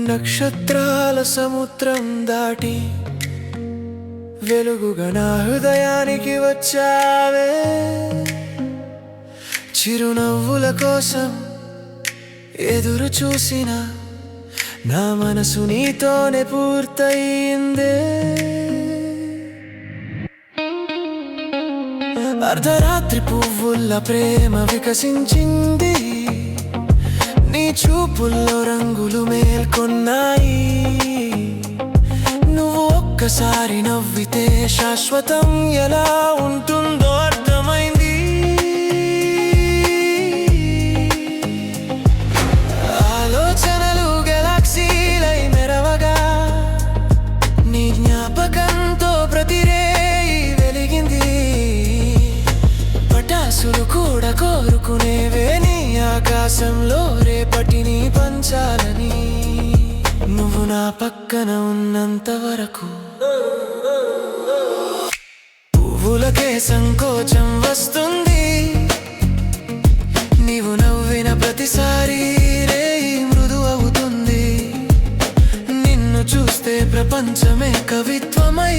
నక్షత్రాల సముద్రం దాటి వెలుగుగా నా హృదయానికి వచ్చావే. చిరునవ్వుల కోసం ఎదురు చూసిన నా మనసు నీతోనే పూర్తయిందే. అర్ధరాత్రి పువ్వుల ప్రేమ వికసించింది, నీ చూపుల్లో రంగులు మేల్కొన్నాయి. నువ్వు ఒక్కసారి నవ్వితే శాశ్వతం ఎలా ఉంటుందో అర్థమైంది. ఆలోచనలు గెలాక్సీలై మెరవగా నీ జ్ఞాపకంతో ప్రతిరేయి వెలిగింది. పటాసులు కూడా కోరుకునేవే నీ ఆకాశంలో రేపటిని పంచాలని. నువ్వు నా పక్కన ఉన్నంత వరకు పువ్వులకే సంకోచం వస్తుంది. నీవు నవ్విన ప్రతిసారి రేయి మృదు అవుతుంది. నిన్ను చూస్తే ప్రపంచమే కవిత్వమై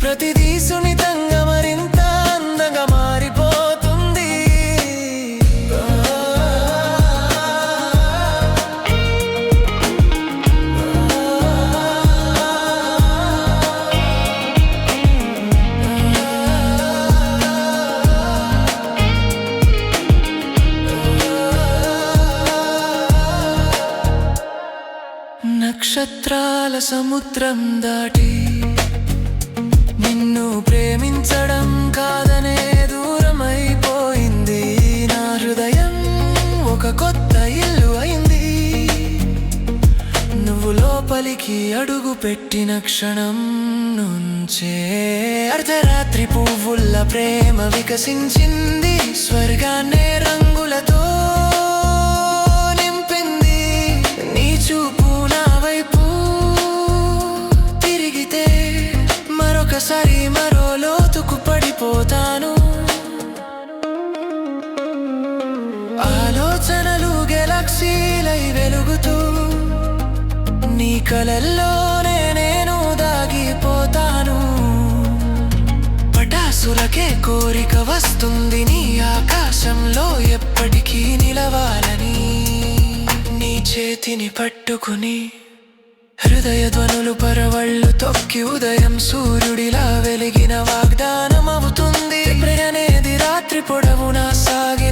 ప్రతిదీ సున్నితంగా మరింత అందంగా మారిపోతుంది. నక్షత్రాల సముద్రం దాటి నిన్ను ప్రేమించడం కాదనే దూరమైపోయింది. నా హృదయం ఒక కొత్త ఇల్లు అయింది. నువ్వు లోపలికి అడుగు పెట్టిన క్షణం నుంచే అర్ధరాత్రి పువ్వుల ప్రేమ వికసించింది. స్వర్గాన్నే రంగులతో నింపింది. నీ చూపు నా వైపు తిరిగితే మరొకసారి మరో లోతుకు పడిపోతాను. ఆలోచనలు గెలాక్సీలై వెలుగుతూ నీ కలల్లోనే నేను దాగిపోతాను. పటాసులకే కోరిక వస్తుంది నీ ఆకాశంలో ఎప్పటికీ నిలవాలని. నీ చేతిని పట్టుకుని హృదయ ధ్వనులు పరవళ్ళు తొక్కి ఉదయం సూర్యుడిలా వెలిగిన వాగ్దానం అవుతుంది. ప్రేమ అనేది రాత్రి పొడవునా సాగి